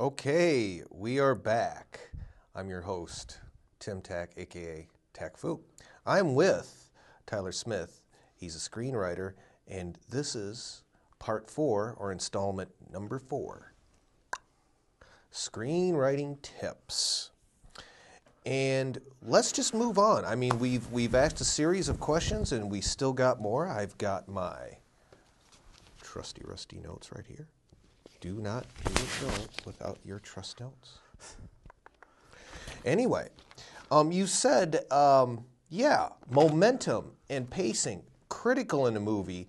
Okay, we are back. I'm your host, Tim Tack, aka Tack Fu. I'm with Tyler Smith. He's a screenwriter, and this is part 4, or installment number 4. Screenwriting tips. And let's just move on. I mean, we've asked a series of questions, and we still got more. I've got my trusty rusty notes right here. Do not do a show without your trust notes. Anyway, you said, momentum and pacing, critical in a movie,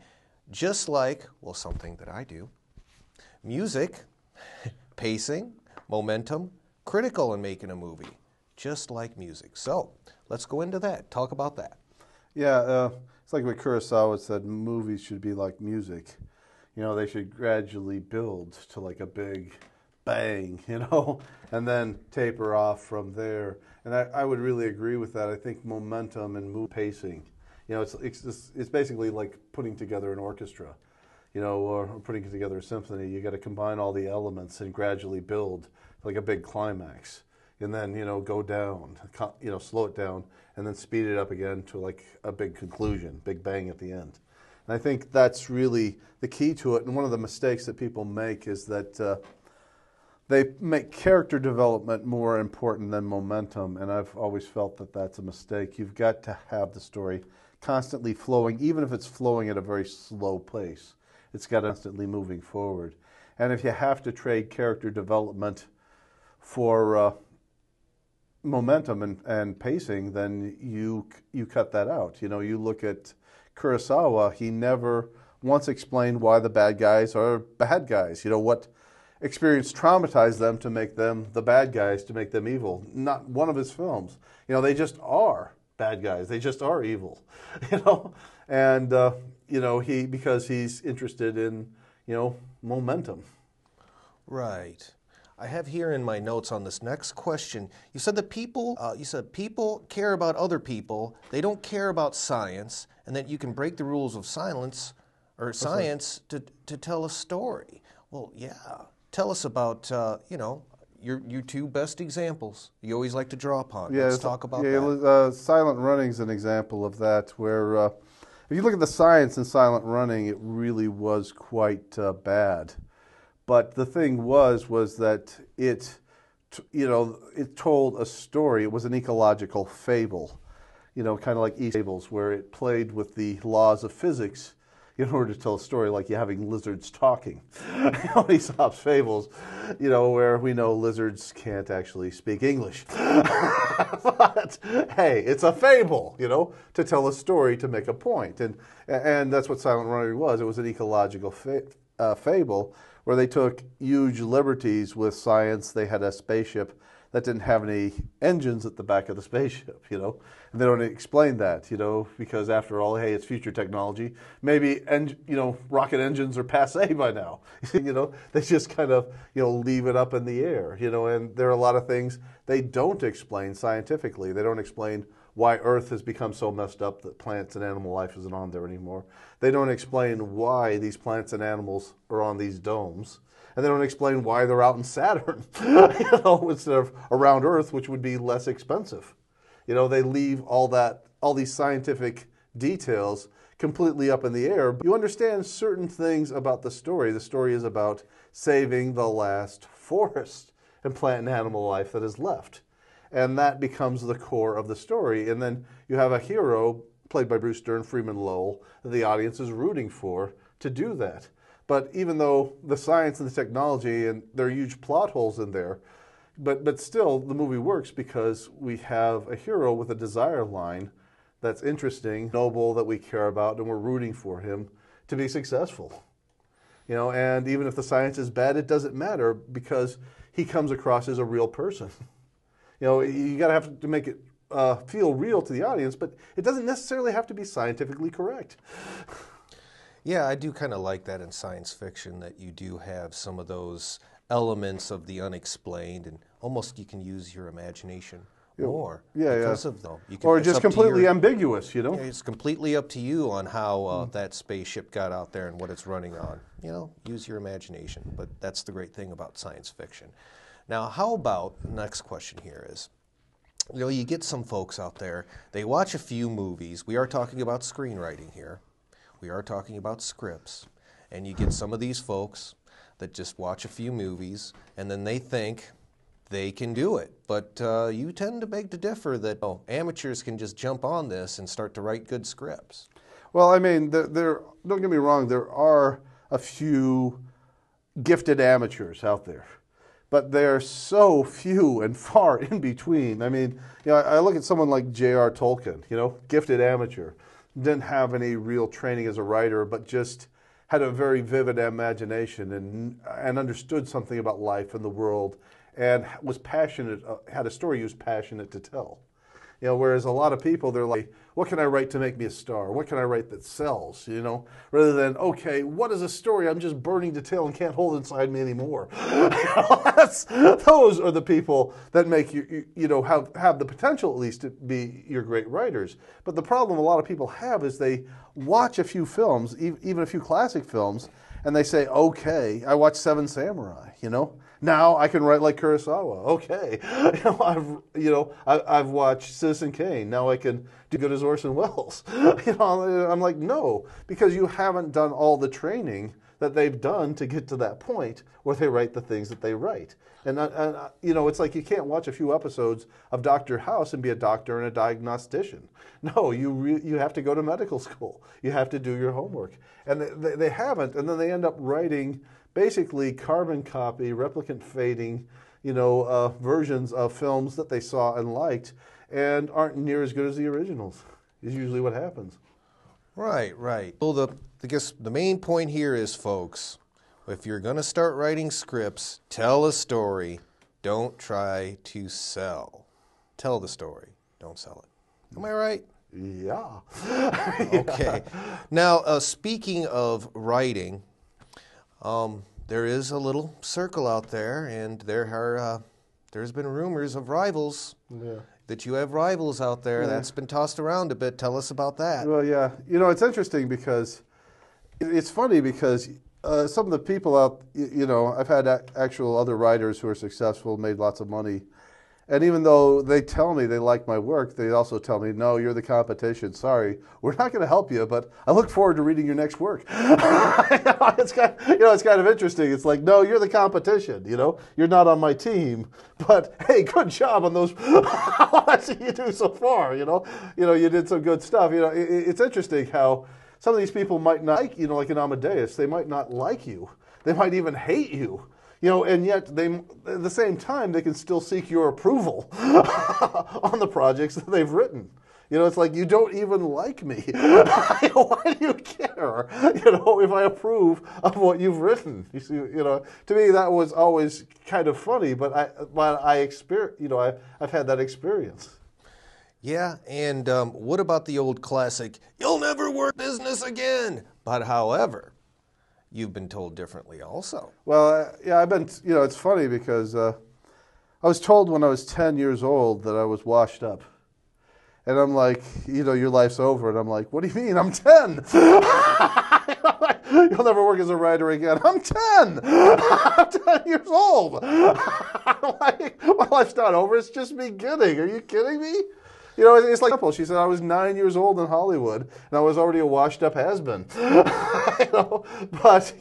just like, well, something that I do. Music, pacing, momentum, critical in making a movie, just like music. So, let's go into that. Talk about that. Yeah, it's like what Kurosawa said, movies should be like music. You know, they should gradually build to like a big bang, and then taper off from there. And I would really agree with that. I think momentum and mood pacing, it's basically like putting together an orchestra, or putting together a symphony. You got to combine all the elements and gradually build like a big climax. And then, go down, slow it down, and then speed it up again to like a big conclusion, big bang at the end. And I think that's really the key to it. And one of the mistakes that people make is that they make character development more important than momentum. And I've always felt that that's a mistake. You've got to have the story constantly flowing, even if it's flowing at a very slow pace. It's got to constantly moving forward. And if you have to trade character development for momentum and pacing, then you cut that out. You look at Kurosawa, he never once explained why the bad guys are bad guys. What experience traumatized them to make them the bad guys, to make them evil. Not one of his films. They just are bad guys. They just are evil. And because he's interested in, momentum. Right. I have here in my notes on this next question, you said that people care about other people, they don't care about science, and that you can break the rules of science to tell a story. Well, yeah. Tell us about, your two best examples you always like to draw upon. Let's talk about that. Silent Running is an example of that, where if you look at the science in Silent Running, it really was quite bad. But the thing was that it told a story. It was an ecological fable, kind of like East fables, where it played with the laws of physics in order to tell a story, like you having lizards talking. Aesop's fables, where we know lizards can't actually speak English. But hey, it's a fable, to tell a story, to make a point. And that's what Silent Running was. It was an ecological fable, where they took huge liberties with science. They had a spaceship that didn't have any engines at the back of the spaceship, and they don't explain that, because after all, hey, it's future technology. Maybe, rocket engines are passé by now. They just kind of, leave it up in the air, and there are a lot of things they don't explain scientifically. They don't explain why Earth has become so messed up that plants and animal life isn't on there anymore. They don't explain why these plants and animals are on these domes. And they don't explain why they're out in Saturn, instead of around Earth, which would be less expensive. They leave all these scientific details completely up in the air. You understand certain things about the story. The story is about saving the last forest and plant and animal life that is left. And that becomes the core of the story. And then you have a hero, played by Bruce Dern, Freeman Lowell, that the audience is rooting for to do that. But even though the science and the technology, and there are huge plot holes in there, but still the movie works because we have a hero with a desire line that's interesting, noble, that we care about, and we're rooting for him to be successful. And even if the science is bad, it doesn't matter because he comes across as a real person. You got to have to make it feel real to the audience, but it doesn't necessarily have to be scientifically correct. Yeah, I do kind of like that in science fiction, that you do have some of those elements of the unexplained, and almost you can use your imagination more. Yeah, because yeah. of though. Or just completely ambiguous, you know? It's completely up to you on how that spaceship got out there and what it's running on. You know, use your imagination. But that's the great thing about science fiction. Now, how about, next question here is, you know, you get some folks out there, they watch a few movies. We are talking about screenwriting here. We are talking about scripts. And you get some of these folks that just watch a few movies and then they think they can do it. But you tend to beg to differ that amateurs can just jump on this and start to write good scripts. Well, I mean, don't get me wrong, there are a few gifted amateurs out there. But they're so few and far in between. I mean, you know, I look at someone like J.R. Tolkien, you know, gifted amateur, didn't have any real training as a writer, but just had a very vivid imagination and understood something about life and the world, and was passionate, had a story he was passionate to tell. You know, whereas a lot of people, they're like, what can I write to make me a star? What can I write that sells, you know? Rather than, okay, what is a story I'm just burning to tell and can't hold inside me anymore? Those are the people that make you know, have the potential at least to be your great writers. But the problem a lot of people have is they watch a few films, even a few classic films, and they say, okay, I watched Seven Samurai, you know? Now I can write like Kurosawa. Okay, I've watched Citizen Kane. Now I can do good as Orson Welles. You know, I'm like, no, because you haven't done all the training that they've done to get to that point where they write the things that they write. And you know, it's like you can't watch a few episodes of Dr. House and be a doctor and a diagnostician. No, you have to go to medical school. You have to do your homework, and they haven't, and then they end up writing basically carbon copy, replicant fading, you know, versions of films that they saw and liked and aren't near as good as the originals, is usually what happens. Right, right. Well, I guess the main point here is, folks, if you're going to start writing scripts, tell a story. Don't try to sell. Tell the story. Don't sell it. Am I right? Yeah. Okay. Now, speaking of writing, there is a little circle out there, and there's been rumors of rivals. Yeah. That you have rivals out there. Yeah. That's been tossed around a bit. Tell us about that. Well, yeah. You know, it's interesting because it's funny because some of the people out, you know, I've had actual other writers who are successful, made lots of money. And even though they tell me they like my work, they also tell me, no, you're the competition. Sorry, we're not going to help you, but I look forward to reading your next work. It's kind of interesting. It's like, no, you're the competition. You know, you're not on my team, but hey, good job on those. I see you do so far. You know, you did some good stuff. You know, it's interesting how some of these people might not like, you know, like in Amadeus, they might not like you. They might even hate you. You know, and yet at the same time, they can still seek your approval on the projects that they've written. You know, it's like, you don't even like me. Why do you care? You know, if I approve of what you've written. You see, you know, to me that was always kind of funny, but I've had that experience. Yeah, and what about the old classic, you'll never work business again? But however, you've been told differently also. Well, yeah, I've been, you know, it's funny because I was told when I was 10 years old that I was washed up. And I'm like, you know, your life's over. And I'm like, what do you mean? I'm 10. You'll never work as a writer again. I'm 10. I'm 10 years old. I'm like, my life's not over. It's just beginning. Are you kidding me? You know, it's like, she said I was 9 years old in Hollywood, and I was already a washed-up has-been. You know, but